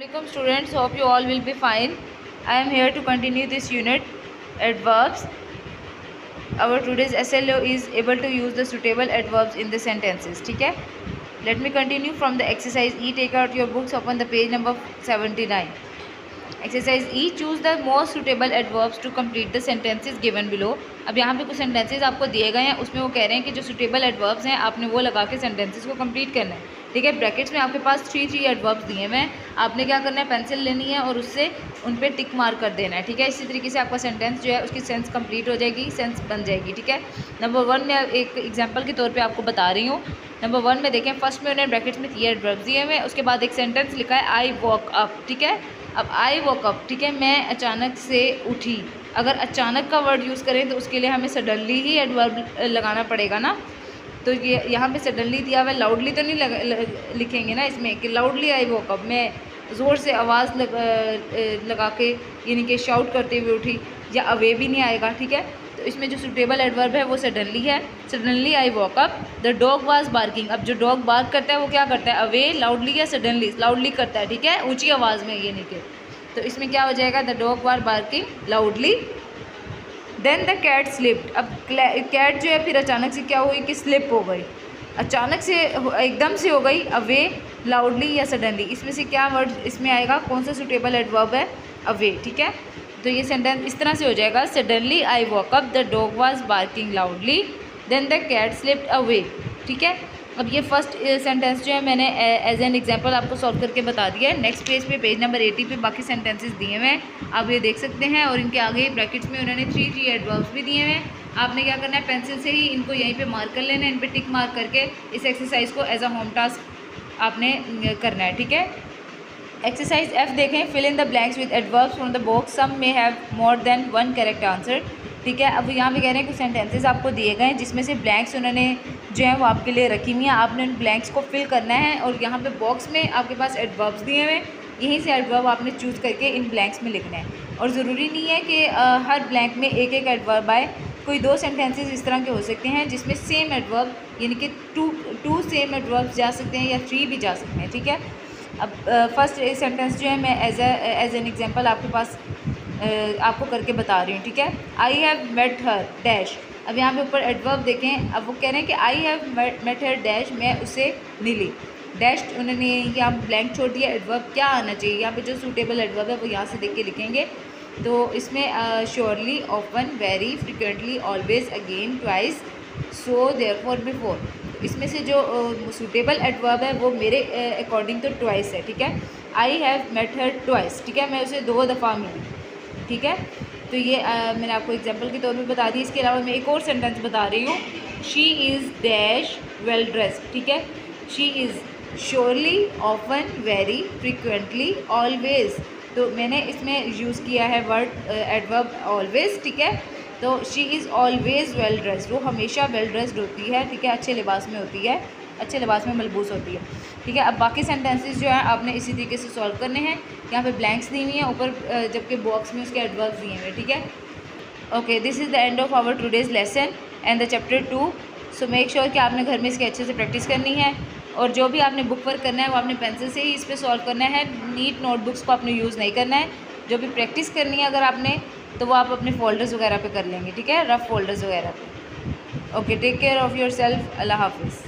Welcome students, hope you all will be fine. I am here to continue this unit, adverbs. Our today's SLO is able to use the suitable adverbs in the sentences. ठीक है? Let me continue from the exercise E. Take out your books, open the page number 79. Exercise E. Choose the most suitable adverbs to complete the sentences given below. अब यहाँ पे कुछ sentences आपको दिए गए हैं, उसमें वो कह रहे हैं कि जो suitable adverbs हैं आपने वो लगा के sentences को complete करना है. ठीक है, ब्रैकेट्स में आपके पास थ्री एडवर्ब्स दिए हुए हैं. आपने क्या करना है, पेंसिल लेनी है और उससे उन पर टिक मार्क कर देना है. ठीक है, इसी तरीके से आपका सेंटेंस जो है उसकी सेंस कंप्लीट हो जाएगी, सेंस बन जाएगी. ठीक है, नंबर 1 में एक एग्जांपल के तौर पे आपको बता रही हूँ. नंबर 1 में देखें, फर्स्ट में उन्होंने ब्रैकेट्स में 3 एडवर्ब्स दिए हुए हैं. उसके बाद एक सेंटेंस लिखा है आई वॉक अप. ठीक है, अब आई वॉक अप, ठीक है, मैं अचानक से उठी. अगर अचानक का वर्ड यूज़ करें तो उसके लिए हमें सडनली ही एडवर्ब लगाना पड़ेगा ना. तो ये यहाँ पे सडनली दिया हुआ है, लाउडली तो नहीं लिखेंगे ना इसमें कि लाउडली आई वॉक अप, मैं ज़ोर से आवाज़ लगा के यानी कि शाउट करते हुए उठी, या अवे भी नहीं आएगा. ठीक है, तो इसमें जो सुटेबल एडवर्ब है वो सडनली है. Suddenly I woke up. The dog was barking. अब जो डॉग बार्क करता है वो क्या करता है, अवे, लाउडली या सडनली. लाउडली करता है. ठीक है, ऊँची आवाज़ में, ये नहीं कि. तो इसमें क्या हो जाएगा, the dog was barking loudly. Then the cat slipped. अब कैट जो है फिर अचानक से क्या हुई कि स्लिप हो गई, अचानक से एकदम से हो गई, अवे, लाउडली या सडनली. इसमें से क्या वर्ड इसमें आएगा, कौन सा सुटेबल एडवर्ब है, अवे. ठीक है, तो ये सेंटेंस इस तरह से हो जाएगा, suddenly I woke up, the dog was barking loudly, then the cat slipped away. ठीक है, अब ये फर्स्ट सेंटेंस जो है मैंने एज एन एग्जांपल आपको सॉल्व करके बता दिया है. नेक्स्ट पेज पे, पेज नंबर 80 पे बाकी सेंटेंसेस दिए हुए हैं, आप ये देख सकते हैं. और इनके आगे ब्रैकेट्स में उन्होंने 3 एडवर्ब्स भी दिए हुए हैं. आपने क्या करना है, पेंसिल से ही इनको यहीं पे मार्क कर लेना है, इन पे टिक मार्क करके इस एक्सरसाइज को एज अ होम टास्क आपने करना है. ठीक है, एक्सरसाइज F देखें, fill in the blanks with adverbs from the box, some may have more than 1 correct answer. ठीक है, अब यहाँ पे कह रहे हैं कुछ सेंटेंसेस आपको दिए गए हैं जिसमें से ब्लैंक्स उन्होंने जो है वो आपके लिए रखी हुई हैं. आपने उन ब्लैंक्स को फिल करना है और यहाँ पे बॉक्स में आपके पास एडवर्ब्स दिए हुए हैं, यहीं से एडवर्ब आपने चूज़ करके इन ब्लैंक्स में लिखना है. और ज़रूरी नहीं है कि हर ब्लैंक में एक एक एडवर्ब आए. कोई 2 सेंटेंसेस इस तरह के हो सकते हैं जिसमें सेम एडवर्ब यानी कि टू सेम एडवर्ब्स जा सकते हैं या 3 भी जा सकते हैं. ठीक है, अब फर्स्ट सेंटेंस जो है मैं एज एन एग्जांपल आपके पास आपको करके बता रही हूँ. ठीक है, I have met her dash. अब यहाँ पे ऊपर एडवर्ब देखें, अब वो कह रहे हैं कि I have met her dash, मैं उसे मिली. डैश उन्होंने यहाँ ब्लैंक छोड़ दिया. एडवर्ब क्या आना चाहिए, यहाँ पे जो सूटेबल एडवर्ब है वो यहाँ से देख के लिखेंगे. तो इसमें surely, often, very, frequently, always, again, twice, so, therefore, before. इसमें से जो सूटेबल एडवर्ब है वो मेरे अकॉर्डिंग तो ट्वाइस है. ठीक है, I have met her twice. ठीक है, मैं उसे 2 दफ़ा मिली. ठीक है, तो ये मैंने आपको एग्जांपल के तौर पे बता दी. इसके अलावा मैं एक और सेंटेंस बता रही हूँ, she is dash well dressed. ठीक है, she is surely, often, very, frequently, always. तो मैंने इसमें यूज़ किया है वर्ड एडवर्ब ऑलवेज. ठीक है, तो she is always well dressed, वो हमेशा वेल ड्रेस्ड होती है. ठीक है, अच्छे लिबास में होती है, अच्छे लिबास में मलबूस होती है. ठीक है, अब बाकी सेंटेंसेस जो है आपने इसी तरीके से सॉल्व करने हैं. यहाँ पे ब्लैंक्स दी हुई हैं ऊपर, जबकि बॉक्स में उसके एडवर्ब्स दिए हुए हैं. ठीक है, okay, this is the end of our today's lesson and the chapter 2. So make sure कि आपने घर में इसके अच्छे से प्रैक्टिस करनी है. और जो भी आपने बुक वर्क करना है वो आपने पेंसिल से ही इस पर सॉल्व करना है. नीट नोटबुक्स को आपने यूज़ नहीं करना है. जो भी प्रैक्टिस करनी है अगर आपने, तो वो आप अपने फोल्डर्स वगैरह पे कर लेंगे. ठीक है, रफ फोल्डर्स वगैरह पे. Okay, take care of yourself. अल्लाह हाफिज़.